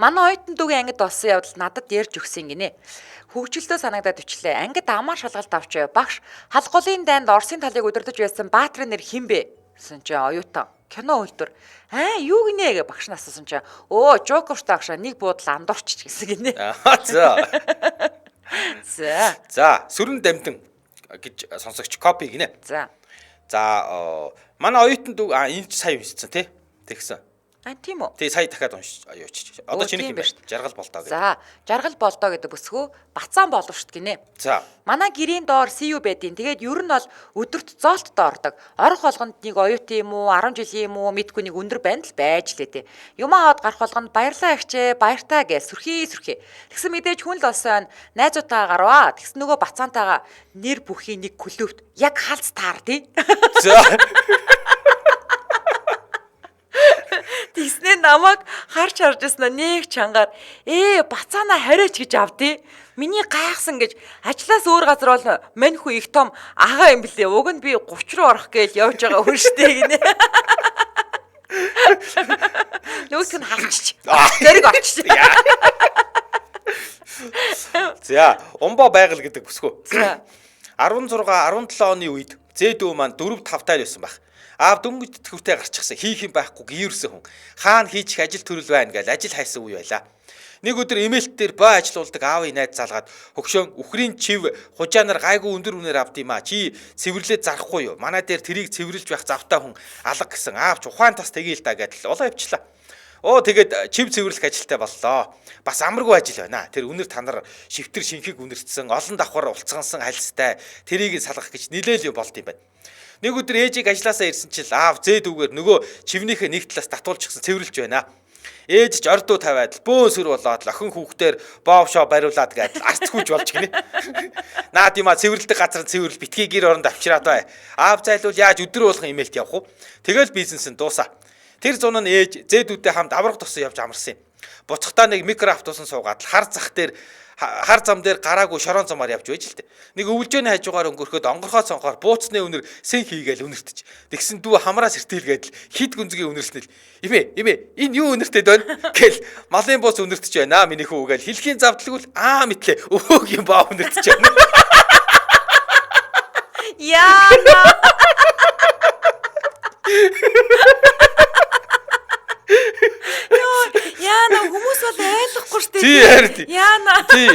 Манай оюутан дүүгийн ангид болсон явдал надад ярьж өгсөн гинэ. Хөвгчлөлтөө санагдаад өчлээ. Ангид амар шалгалт авч багш халголын дайнд Оросын талыг удирдах байсан баатрын нэр хин бэ? Гэсэн чи оюутан кино үлдэр. Юу гинэ гэж багш нассан чи. Жокертай агшаа нэг буудлаа андуурч гэсэн гинэ. За сүрэн дамтан гэж сонсогч копи гинэ. За манай оюутан дүү энэ сая уншсан тий. Тэгсэн. Тийм үү. Тий сая дахиад уншиж. Одоо чиний юм байна. Жаргал болдоо гэдэг. За жаргал болдоо гэдэг бүсгүй бацаан болов шít гинэ. За. Манай гэрийн доор CU байдیں۔ Тэгээд ер нь бол өдөрт зоолттой ордог. Орох болгонд нэг оюутан юм уу 10 жилийн юм уу мэдгүй нэг өндөр байна л байж лээ тий. Юм аваад гарах болгонд баярлаа ихчээ баяртаа гэж сүрхий. Тэгсэн мэдээж хүн л олсон найзуудтайгаа гарваа. Тэгсэн нөгөө бацаантайгаа нэр бүхийн нэг клубт яг халц таар тий. За. Тэгснээ намайг харж ирсэн нэг чангаар бацаана хариач гэж авдээ. Миний гайхсан гэж ажлаас өөр газар бол мань хүү их том агаа юм блэ. Уг нь би 30 руу орох гээл явж байгаа хүн штэ гинэ. Нөгөөг нь халчиж. Зэрэг очиж. За, умбо байгаль гэдэг бүсгүй. 16 17 оны үед зээдүү маань 4 5 таар байсан баг. Аав дөнгөж тэтгүүртэй гарчихсан. Хийх юм байхгүй гиерсэн хүн. Хаана хийчих ажил төрөл байна гэж ажил хайсан үе байла. Нэг өдөр имэйлт дээр боо ажилуулдаг аавын найз залгаад хөгшөөн үхрийн чив хужаанаар гайгүй өндөр үнээр авд юм а. Чи цэвэрлээд зарахгүй юу? Манай дээр тэрийг цэвэрлж байх завтай хүн алга гэсэн. Аавч ухаан тас тэгээл да гэдэл улаа явчлаа. Тэгээд чив цэвэрлэх ажилтай боллоо. Бас амаргүй ажил байна. Тэр үнэр та нар шивтэр шинхийг үнэртсэн, олон давхар улцгансан хальстай тэрийг салгах гэж нилээл юм болд юм байна. Нэг өдөр ээжийг ажилласаа ирсэн чил аав зээдүүгээр нөгөө чивнийхээ нэг талаас татуулчихсан цэвэрлж байна. Ээж ч ордуу тавиад бөөсөр болоод охин хүүхдээр боовшоо бариулаад гээд арцгүйж болж гинэ. Наад юма цэвэрлдэг газар цэвэрл битгий гэр оронд авчираад бай. Аав зайлуул яаж өдөр болгон имэйлт явах вэ? Тэгэл бизнес нь дуусаа. Тэр зун нь ээж зээдүүдтэй хамт аврах тусан явж амарсан юм. Буцахтаа нэг микроавтобусан суугаад хар зам дээр гараагүй шорон замаар явж байж л дээ. Нэг өвлжөөний хажуугаар өнгөрөхөд онгорхоо цонхоор бууцны үнэр сэн хийгээл үнэртэж. Тэгсэн дүү хамраа сэртээлгээд хит гүнзгий үнэрснэл. Имэ энэ юу үнэртэд байна? Гэл малын бууц үнэртэж байна. Миний хүү гээл хэлхийн завдлаггүй мэтлээ. Өвөг юм баа үнэртэж байна. Яна. Яна хүмүүс бол ойлгохгүй штэ. Тий харин. Яна. Тий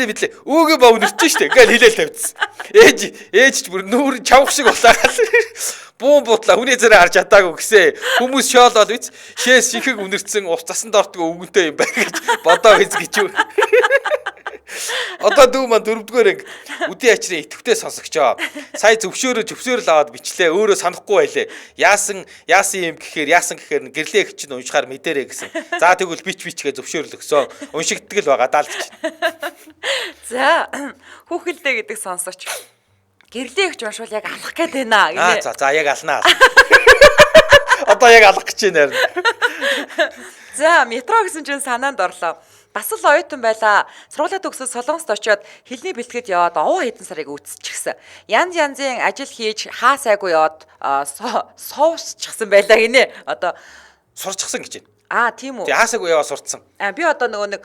мэдлээ. Өөгөө баа үнэрч штэ. Гэл хэлээл тавьчихсан. Ээж ч бүр нүүр чавх шиг болаагаал. Буун буутлаа хүний зэрэг харж чадаагүй гэсээ. Хүмүүс шоолол биз. Шээс шихэг үнэрсэн ус цасанд ортгоо өвгөнтэй юм байна гэж бодоо биз гэж юу. Одоо дүү маань дөрөвдүгээр анги үдийн ачрын идэвхтэй сонсогчоо. Сая зөвшөөрөл аваад бичлээ. Өөрөө санахгүй байлээ. Яасан юм гэхээр гэрлээ их чинь уншихаар мэдэрээ гэсэн. За тэгвэл бичгээ зөвшөөрөл өгсөн. Уншигддаг л байгаа даа л гэж. За хүүхэлдэ гэдэг сонсогч. Гэрлээ их уншвал яг алах гээд байна гинэ. За яг алнаа. Одоо яг алах гэж байна. За метро гэсэн чинь санаанд орлоо. Бас л оюутан байла. Сургуулаа төгсөж Солонгост очиод хэлний бэлтгэд яваад овоо хэдэн сарыг үтсчихсэн. Янзын ажил хийж хаа сайгүй яваад суусчихсан байлаа гинэ. Одоо сурчсан гэж байна. Тийм үү. Тэг хаасаагүй яваа сурцсан. Би одоо нөгөө нэг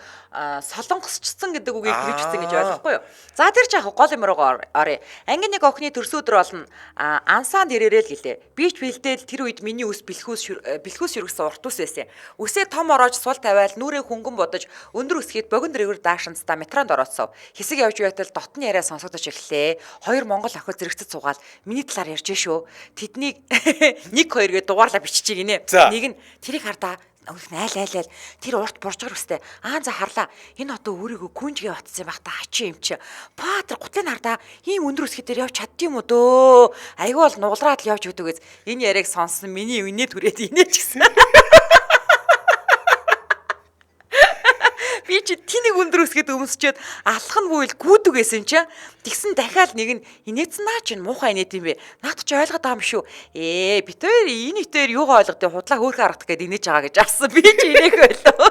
солонгосчсон гэдэг үгийг хэлчихсэн гэж ойлгохгүй юу. За тэр ч яг гол юм руугаа орё. Ангийн нэг охины төрсөн өдөр болно. Ансаанд ирээрэл гэлээ. Би ч бэлдээл тэр үед миний ус бэлхүүс шүргсэн урт ус байсан. Үсээ том ороож сул тавиал нүрээ хөнгөн бодож өндөр өсгээд богино дээгүүр даашинстаа метронд орооцсов. Хэсэг явж байтал дотны яриа сонсогдож эхлэв. Хоёр монгол охид зэрэгцэд суугаад миний талаар ярьж шүү. Тэднийг 1 2 гэж дугаарлаа биччихье гинэ. Нэг нь тэрийг хардаа айл тэр урт буржгар өстэй за харлаа энэ одоо өөрийгөө күнжгээ батсан байх та хачи юм чи патер гутлын хардаа ийм өндөр өсгөдөр явж чаддсан юм уу дөө айгүй бол нугалраад л явж өгдөг гэж энэ яриаг сонссон миний үнэ түрээд инээч гисэн би чи тэнийг өндөр өсгөд өмсчээд алах нь бүйл гүйдэг гэсэн чи тэгсэн дахиад нэг нь инээсэн наа чинь муухай инээд юм бэ наад чи ойлгоод байгаа юм шүү битээр энэ итээр юугаа ойлгодё худлаа хөөхө харагдах гээд инээж байгаа гэж ассан би чи инээх байлоо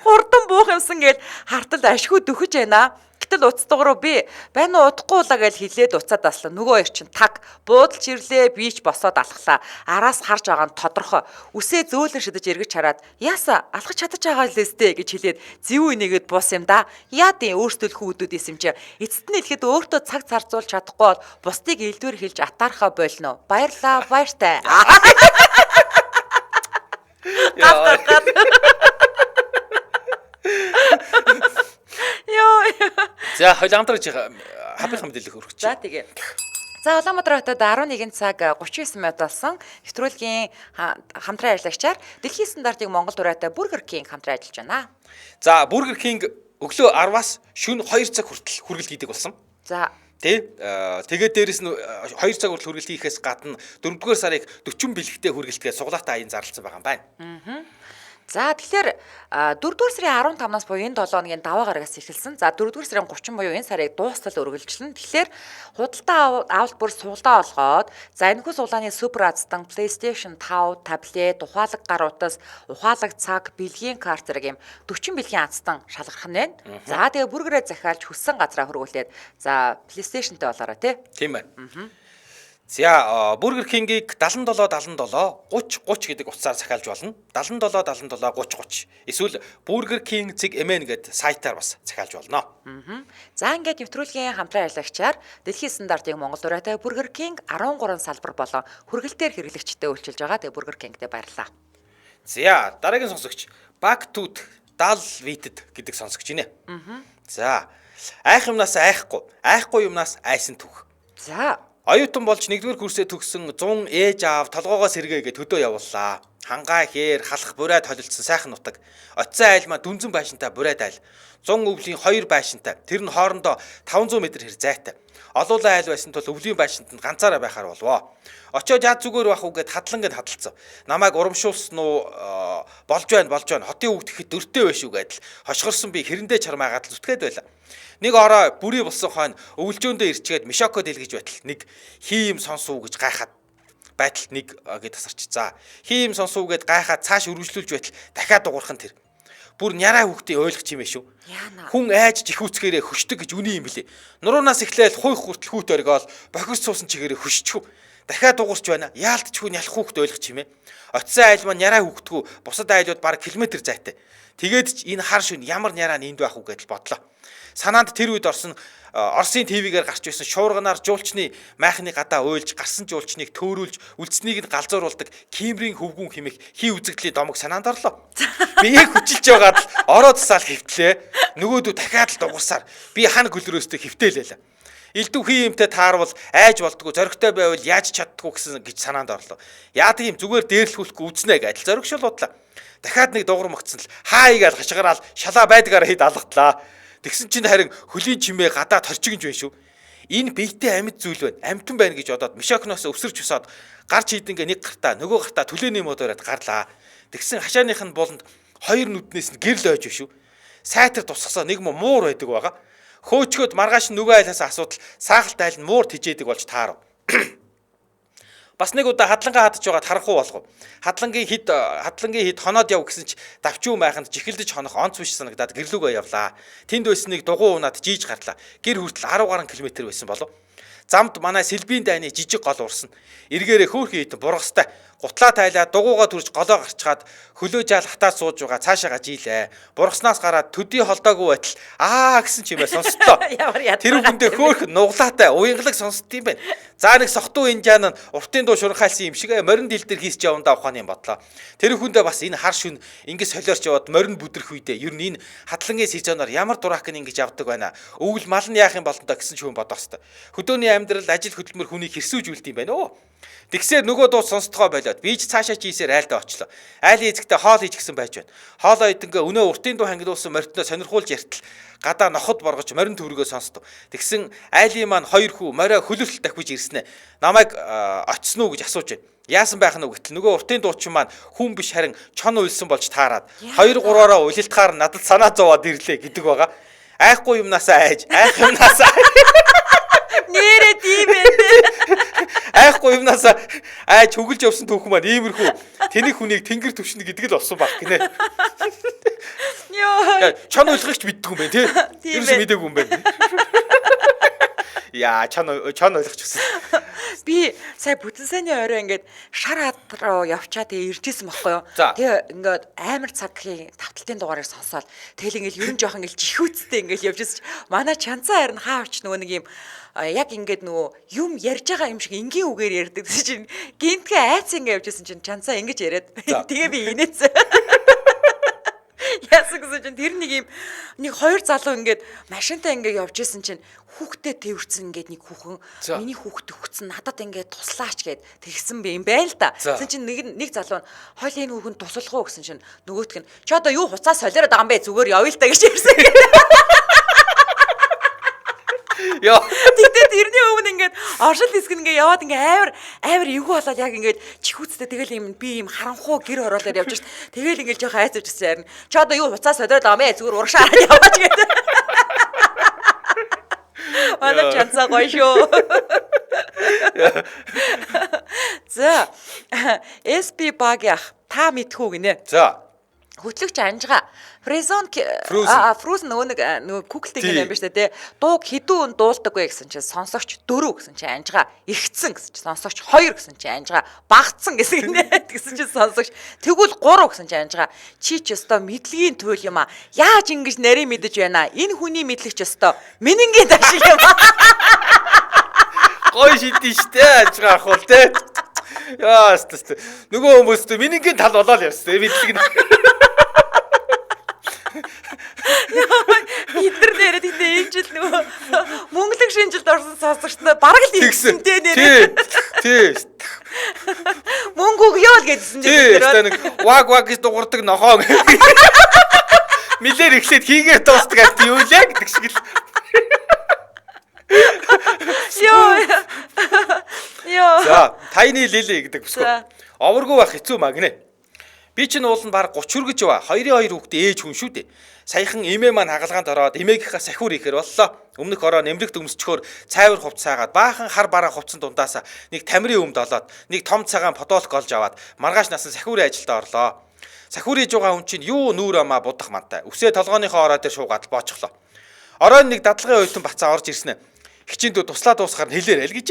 хурдан буух юмсан гээд хартал ашгүй дөхөж байна гэтэл уцтайг руу би байна уу удахгүй улаа гэж хэлээд уцаад аслаа нөгөө хоёр чинь таг буудалж ирлээ би ч босоод алхлаа араас харж байгаа нь тодорхой үсээ зөөлөн шидэж эргэж хараад яаса алхаж чадаж байгаа л өстэй гэж хэлээд зэв үнийгэд буус юм да яа дээ өөртөө л хүүдүүд исэн чи эцэст нь хэлэхэд өөртөө цаг зарцуулж чадахгүй бол бусдыг элдвэр хэлж атаархаа болно баярлаа баяртай За хойлондорч хапын мэдээлэл хүргэж. За тэгээ. За Улаанбаатар хотод 11 цаг 39 минут болсон. Нэвтрүүлгийн хамтран ажиллагчаар дэлхийн стандартыг Монгол дураатай Burger King хамтран ажиллаж байна. За Burger King өглөө 10-аас шөнө 2 цаг хүртэл хүргэлт хийдэг болсон. За тэгээд дээрэс нь 2 цаг хүртэл хүргэлт хийхээс гадна 4-р сарыг 40 бэлэгтэй хүргэлтгээ суглаатай аян зарласан байгаа юм байна. За тэгэхээр 4-р сарын 15-наас буюу энэ 7 хоногийн даваа гарагаас эхэлсэн. За 4-р сарын 30 буюу энэ сарыг дуустал үргэлжлэнэ. Тэгэхээр худалдаа авалт бүр суулаа олгоод за энэхүү суулааны супер азтан PlayStation 5, таблет, ухаалаг гар утас, ухаалаг цаг, бэлгийн карт зэрэг юм 40 бэлгийн азтан шалгарх нь байна. За тэгээ бүргэрээ захиалж хүссэн газараа хөргүүлээд за PlayStation-тэй болоорой тий. Тийм байна. За Burger King-ийг 77 30 гэдэг утсаар захиалж болно. 77 30 эсвэл Burger King @mn гэдэг сайтаар бас захиалж болно. За ингээд нэвтрүүлгийн хамтран ажиллагчаар дэлхийн стандартыг Монгол ураатай Burger King 13 салбар болон хүргэлтээр хэрэглэгчтэй үйлчилж байгаа. Тэгээ Burger King-тэй баярлалаа. За дараагийн сонсогч Backtooth Dal Vited гэдэг сонсогч инэ. За айх юмнаас айхгүй юмнаас айсан түүх. За Оюутан болж 1-р курсээ төгссөн 100 ээж аав толгоогоос эргээгээд хөдөө явууллаа. Хангаа хээр халах бурай толилдсон сайхан нутаг. Оцсон айл маань дүнзэн байшинтай бурай дайл. 100 өвлийн 2 байшинтай. Тэр нь хоорондоо 500 м хэр зайтай. Олуулан айл байсан тул өвлийн байшинд нь ганцаараа байхаар болвоо. Очоод яа зүгээр бах үгээд хадлангад хадалцсан. Намайг урамшуулсан уу болж байна. Хотын үг тэгэхэд дөртэй байш үү гэдэл хошгорсон би хэрэндээ чармаагаад л зүтгээд байла. Нэг ороо бүрий болсон хойно өвлжөөндөө ирчгээд мишоко дэлгэж байтал нэг хийм сонсов гэж гайхаад байтал нэг гэд тасарч. За хийм сонсов гэд гайхаад цааш үргэлжлүүлж байтал дахиад дуурхан тэр. Бүр няраа хүүхдийн ойлгох юм биш үү? Хүн айж жихүүцгээрээ хөшдөг гэж үний юм блэ. Нуруунаас эхлээл хуйх хүртэл хүүт оргиол бохирч суусан чигээрээ хөшчихв. Дахиад дуурч байна. Яалтчгүй ялах хүүхд ойлгох юм ээ. Оцсон айл маань няраа хүүхдгүү бусад айлууд бараг километр зайтай. Тэгээд ч энэ хар шүн ямар няраа нэнд байх уу гэдэл бодлоо. Санаанд тэр үед Оросын ТV-гээр гарч байсан шуурганаар жуулчны майхны гадаа уйлж гарсан жуулчныг төөрүүлж үлдснийг нь галзууруулдаг Кимрийн хөвгүүн химэх хий үзэгдлийн домог санаанд орлоо. Би яг хүчилж байгаад л ороо тасаал хөвтлээ. Нөгөөдөө дахиад л дугуйсаар би хан гөлрөөстэй хөвтээлээ. Илдв хий юмтай таарвал айж болдгоо зоригтой байвал яаж чаддгүй гэсэн гэж санаанд орлоо. Яадаг юм зүгээр дээрлэхүүлэхгүй үзнэ гэдэл зоригшил бодлоо. Дахиад нэг дугур магтсан л хаа игээл хашгираал шалаа байдгаараа хэд алгатлаа. Тэгсэн чинь харин хөлийн чимээ гадаа торчигж байна шүү. Энэ биетэй амьд зүйл байна. Амьтан байна гэж бодоод мишокноос өвсөрч усаад гарч хийдэнгээ нэг гартаа нөгөө гартаа түлээний модороод гарлаа. Тэгсэн хашааных нь болонд хоёр нүднээс нь гэрл ойж шүү. Сайтар тусгасаа нэг муур байдаг байгаа. Хөөчгöd маргааш нөгөө айлаас асуудал саахалт айл нь муур тижээдэг болж таарав. Бас нэг удаа хадлангаа хадж байгаад харахгүй болгов. Хадлангийн хід хоноод яв гэсэн чи давчуу майханд жихэлдэж хонох онц биш санагдаад гэрлүүгөө явлаа. Тэнд байсныг дугуй унаад жийж гарлаа. Гэр хүртэл 10 гаруй километр байсан болов. Замд манай сэлбийн дайны жижиг гол урсан. Эргээрээ хөөрхөн хитэн бургастай. Гутлаа тайлаад дугуйгаа түрж голоо гарчгаад хөлөө жаал хатаад сууж байгаа цаашаа гажийлээ. Бургаснаас гараад төдий холдоогүй байтал гэсэн чимээ сонсдлоо. Тэр хүндээ хөөрхөн нуглаатай уянгалаг сонсд юм байна. За нэг сохтуу инжаан нь уртын дуу шурхайлсан юм шиг морин дил дээр хийсч явандаа ухааны юм бодлоо. Тэр хүндээ бас энэ хар шүн ингэж солиорч яваад морин бүдрэх үедээ ер нь энэ хадлангийн сезоноор ямар дурак нь ингэж явдаг байна. Өвөл мал нь яах юм болонтой гэсэн ч хүн бодох хэвээр. Хөдөөний амьдрал ажил хөдөлмөр хүнийг хэрсүүж үлд юм байна оо. Тэгсээр нөгөө дуу сонсдгоо болоод би ч цаашаа чийсээр айлдаа очлоо. Айлын эзэгтэй хоол хийж гисэн байж байна. Хоолоо идэнгээ өнөө уртын дуу хангилуулсан морьтноо сонирхуулж яртал гадаа ноход боргож морин төврөгөө сонсдов. Тэгсэн айлын маань хоёр хүү морио хөлөртөл давхиж ирснэ. Намайг очсон уу гэж асууж байна. Яасан байх нь гэтэл нөгөө уртын дуучин маань хүн биш харин чон уйлсан болж таарад 2-3-ороо улилтахаар надад санаа зовоод ирлээ гэдэг байгаа. Айхгүй юмнасаа айж, айх юмнасаа нэрэ тийм ээ. Айхгүй юмнасаа айж хөглж явсан түүхэн маань иймэрхүү тэнийг хүнийг тэнгэр төвшнө гэдэг л болсон баг гинэ. Йоо. Чон уйлгахч мэддэг юм байна тий. Ерөөсөө мэдээгүй юм байна. Яа чон ойлгоч гэсэн. Би сая бүтэн сайны орой ингээд шар хад руу явчаад иржсэн байхгүй юу. Тэгээ ингээд амар цагийн тавталтын дугаарыг сонсоод тэгэл ингээд ерөн жоох ингээд жихүүцтэй ингээд явжсэн. Манай чанцаа харин хаа оч нөгөө нэг юм яг ингээд нөгөө юм ярьж байгаа юм шиг энгийн үгээр ярьдаг чинь гинтгээ айц ингээд явжсэн чинь чанцаа ингэж яриад тэгээ би инээсэн. Яасан гэсэн чинь тэр нэг юм нэг хоёр залуу ингээд машинтаа ингээд явж исэн чинь хүүхдэд тэрвэрсэн ингээд нэг хүүхэн миний хүүхд өгцөн надад ингээд туслаач гэд тэгсэн би юм байна л да. Тэгсэн чинь нэг залуу нь хойл энэ хүүхэнд туслах уу гэсэн чинь нөгөөтг нь чи одоо юу хуцаа солиороод байгаа юм бэ зүгээр явъя л та гэж ярьсан. Яа. Тэгтээ тэрний өмнө ингээд оршил хэсэг ингээд яваад ингээд амар эвгүй болоод яг ингээд чихүүцтэй тэгэл юм би юм харанхуу гэр ороолоор явж шít. Тэгэл ингээд жоохон айцж ирсэн харин. Чи одоо юу хуцаа содоод байгаа мэ зүгээр урагшаа яваач гэдэг. Манай чанцаа гоё шүү. За SP багийнх та мэдхүү гинэ. За. Хөтлөгч Анжгаа Frozen нөгөө Google-тэй юм байна шүү дээ. Дууг хэдэн дуулдаггүй гэсэн чинь сонсогч 4 гэсэн чинь Анжгаа ихцэн гэсэн чинь сонсогч 2 гэсэн чинь Анжгаа багцсан гэсэн гинэ. Гэсэн чинь сонсогч тэгвэл 3 гэсэн чинь Анжгаа чи ч ёстой мэдлэгийн туйл юм а. Яаж ингэж нарийн мэдэж байна? Энэ хүний мэдлэгч ёстой. Минингийн дашиг юм а. Гой шидэн штэ Анжгаа ах бол те. Яа өстө. Нөгөө хүмүүст минийгийн тал болоо л явсан. Мэдлэг нь. Хитэр нэрээ тэгтээ энэ жил нөгөө мөнгөлөг шинжилд орсон сонсогч нар бараг л ингэсэн дээ нэрээ. Тий. Мөнгө өгөө л гэдсэн дээ. Тий. Нэг ваг гэж дуурдаг нохоо. Милээр ихлээд хийгээд дуустдаг алт юу лээ гэдэг шиг л. Йоо. За, тайны лили гэдэг бүсгүй. Овргүй байх хэцүү маа гинэ. Би чинь ууланд баг 30 хүргэж ба 2-2 хүүхдээ ээж хүн шүү дээ. Саяхан эмээ маань хагалгаанд ороод эмээгийнхаа сахиур ихээр боллоо. Өмнөх ороо нэмрэгт өмсчхөөр цайвар хувцаагаад баахан хар бараа хувцсан дундаасаа нэг тамирын өмд олоод нэг том цагаан подолк олж аваад маргааш насан сахиурын ажилдаа орлоо. Сахиур ээж байгаа хүн чинь юу нүүр амаа будах мантай. Үсээ толгооныхоо ороо дээр шуугаад боочглоо. Оройн нэг дадлагын оюутан бацаа орж ирсэн ээ. Хичээндөө туслаа дуусгаар хэлээрэй л гэж.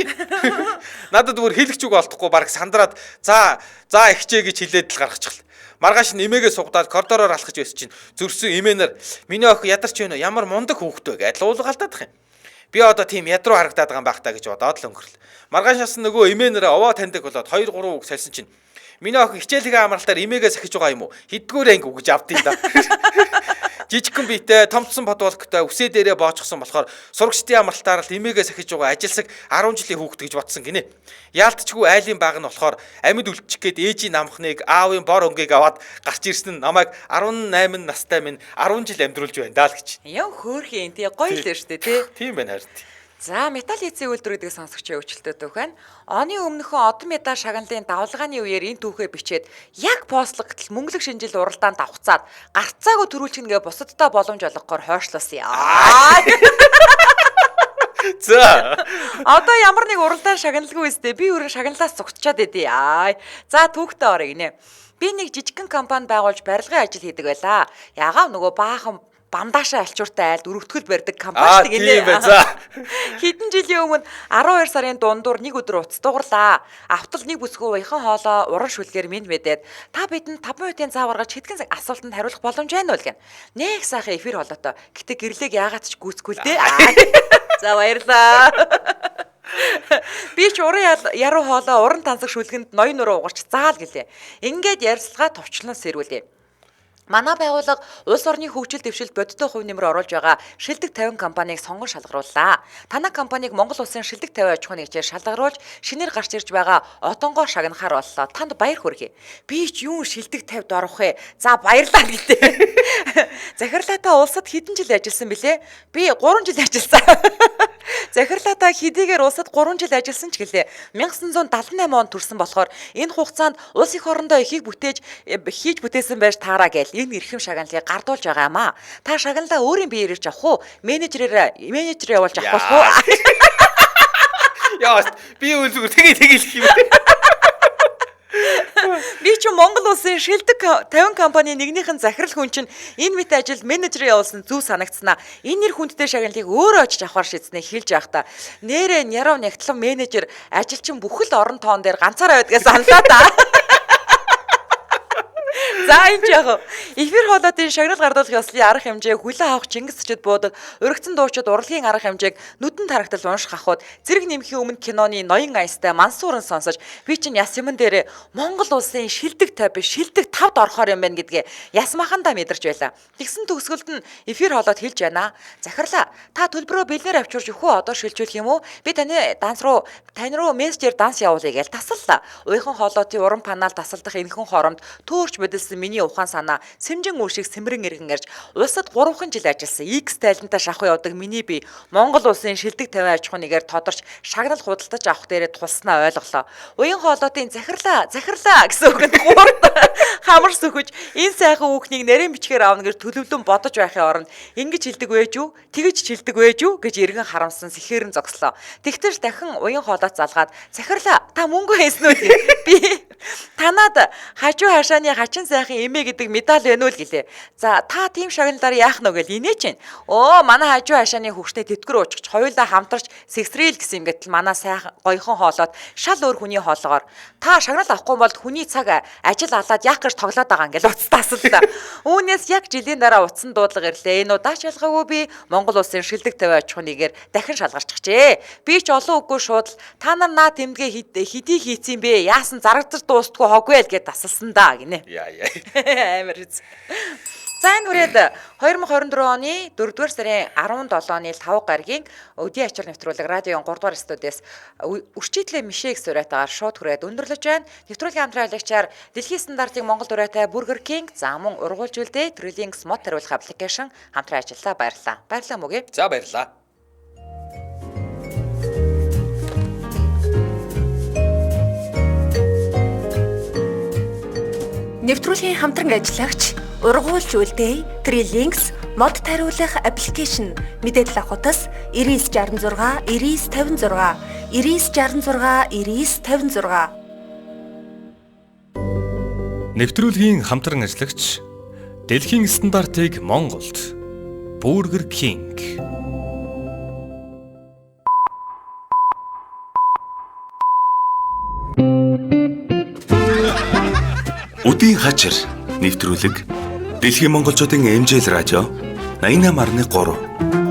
Надад бүр хэлэх зүг олдохгүй баг сандраад за ихчээ гэж хэлээд л гаргачихлаа. Маргааш нэмээгээ сугадаад коридороор алхаж байсан чинь зөрсөн эмээнэр миний охин ядарч байна уу? Ямар мундаг хүүхдөө гэж уулгаалдаад их юм. Би одоо тийм ядруу харагдаад байгаа юм байх та гэж бодоод л өнгөрлөө. Маргааш нас нөгөө эмээнэр овоо таньдаг болоод 2-3 үг сольсон чинь миний охин хичээлээ амралтаар эмээгээ сахиж байгаа юм уу? Хэдгүүр анги үгэж авдیں۔ Да. Жижигхэн биетэй томцсон подволктой үсээ дээрээ боочгсон болохоор сурагчдын амралтаар л эмээгээ сахиж байгаа ажилсаг 10 жилийн хүүхэд гэж бодсон гинэ. Яалтчгүй айлын баг нь болохоор амьд үлдчих гээд ээжийн намхныг аавын бор өнгийг аваад гарч ирсэн нь намайг 18 настай минь 10 жил амьдруулж байна даа л гэж. Яа хөөрхөн тий гоё л шүү дээ тий. Тийм байна харин. За металл эцэг үйлдвэр гэдэг сонсогчийн өвчлөлтөд байна. Оны өмнөхөн одон медаль шагналын давлгааны үеэр энэ түүхээ бичээд яг постлогтол мөнгөлөг шинжил уралдаанд давхцаад гарцаагүй төрүүлчихнгээ бусадтай боломж олгохоор хойшлуулсан яа. За. Одоо ямар нэг уралдаан шагналгүй өстэй би өөрөө шагналаас цогтчоод идэе. За түүхтэй орё гинэ. Би нэг жижигхэн компани байгуулж барилгын ажил хийдэг байлаа. Ягаав нөгөө баахан бандашаа альчууртай айлд өргөтгөл барьдаг компани шиг тийм бай. За. Хэдэн жилийн өмнө 12 сарын дундуур нэг өдөр уц дугарлаа. Автал нэг бүсгүй уяхан хоолоо уран шүлгээр минь мэдээд та бидэнд 5 минутын цаа гаргаж хэдхэн асуултанд хариулах боломж байна уу гэн. Нэг сайхан эфир болоотой. Гэтэ гэрлэг яагаад ч гүйцэхгүй л дээ. За баярлаа. Би ч уран яруу хоолоо уран тансаг шүлгэнд ноён нуруу угарч заал гэлээ. Ингээд ярилцлага товчлон сэрүүлээ. Манай байгууллага улс орны хөгжил дэвшилд бодиттой хувь нэмэр оруулж байгаа шилдэг 50 компанийг сонгон шалгарууллаа. Танай компанийг Монгол улсын шилдэг 50 аж ахуйн нэгжээр шалгаруулж шинээр гарч ирж байгаа отонгоор шагнахаар боллоо. Танд баяр хүргэе. Би ч юу шилдэг 50-д орох вэ? За баярлалаа гэдэг. Захирлаатай улсад хэдэн жил ажилласан бilé? Би 3 жил ажилласан. Захирлаатай хэдийгээр улсад 3 жил ажилласан ч гэлээ. 1978 онд төрсэн болохоор энэ хугацаанд улс их орондоо ихийг хийж бүтээсэн байж таараа гээл. Энэ эрхэм шагналыг гардуулж байгаа юм аа. Та шагналаа өөрийн биеэр ирж авах уу? Менежер явуулж авах болох уу? Яа, би үл зүгээр тэгээ л юм. Би ч Монгол улсын шилдэг 50 компани нэгнийхэн захирал хүн чинь энэ мэт ажилд менежер явуулсан зүв санагдсанаа. Энэ нэр хүндтэй шагналыг өөрөө очиж авахар шийдснээ хэлж явах та. Нэрээ нярав нягтлан менежер ажилчин бүхэл орон тоон дээр ганцаараа байдгаас саналаа та. За энэ яг эфир хоолоодын шагнал гардуулах ёслын арга хэмжээ хүлэн авах Чингисчид буудад уригдсан дуучид урлагийн арга хэмжээг нүдэн тарагтал унших авахуд зэрэг нэмхийн өмнө киноны ноён айстай мансууран сонсож би чинь яс юмн дээр Монгол улсын шилдэг 50 биш шилдэг 5-д орохоор юм байна гэдгээ ясмахандаа мэдэрч байла. Тэгсэн төгсгөлд нь эфир хоолойд хэлж байна. Захирлаа та төлбөрөө бэлнээр авчирч өгөх үү? Одоо шилжүүлэх юм уу? Би тань руу мессежээр данс явуулъя гэж тасаллаа. Уяхан хоолоотын уран панал тасалдах энэхэн хоромд төөрч бодилсан гэсэн миний ухаан санаа сэмжин үр шиг сэмрэн иргэн ирж улсад 3 жил ажилласан X талентаа шахуу явдаг миний бие Монгол улсын шилдэг 50 аж ахуй нэгээр тодорч шагнал худалдаж авах дээрээ тулснаа ойлголоо. Уян хоолоотын захирлаа гэсэн үгэнд гурд хамар сөхөж энэ сайхан хүүхнийг нарийн бичгээр аавна гэж төлөвлөн бодож байхын оронд ингэж хэлдэг байж юу? Тэгэж хэлдэг байж юу гэж эргэн харамсан сэхэрэн зогслоо. Тэгтэрч дахин уян хоолойт залгаад захирлаа та мөнгө хийсэн үү? Би танаад хажуу хашааны хачин сайхан эмээ гэдэг медаль байна уу л гэлээ. За та тийм шагналаар яах нь вэ гэл инээч чинь. Оо манай хажуу хашааны хөвгчтэй тэтгэр уучгч хоёулаа хамтарч сэгсрээл гэсэн юм гэтэл манай сайхан гоёхон хоолоод шал өөр хүний хоолоогоор та шагнал авахгүй бол хүний цаг ажил алаад яах гэж тоглоод байгаа юм гэл уцтаас л да. Үүнээс яг жилийн дараа утсан дуудлага ирлээ. Энэ удаа ч ялгаагүй би Монгол улсын шилдэг 50 аж ахуйнийгээр дахин шалгарчихжээ. Би ч олон үгүй шууд та нар наа тэмдгээ хэдий хийцэн бэ? Яасан зарагдаж дуустгүй хоггүй л гэд тасалсан да гинэ. Яа. Амар хэз. За энэ хүрээд 2024 оны 4-р сарын 17-ны 5 гаригийн өдийн ачаар нэвтрүүлэг радиогийн 3-р студиэс үрчийтлээ мишээ сурайтаар шууд хүрээд өндөрлөж байна. Нэвтрүүлгийн хамтран аялагчаар дэлхийн стандартыг Монгол урайтай Burger King за мөн ургуулж үлдээ Trillinks мод хариулах аппликейшн хамтран ажиллаа баярлалаа. Баярлалаа мөгий. За баярлалаа. Нэвтрүүлгийн хамтран ажиллагч ургуулж үлдээ Trillinks мод тариулах аппликейшн мэдээлэл авахутас 9966 9956 9966 9956 Нэвтрүүлгийн хамтран ажиллагч дэлхийн стандартыг Монголд Burger King. Өдийн хачир нэвтрүүлэг Дэлхийн монголчуудын эмжэл радио 88.3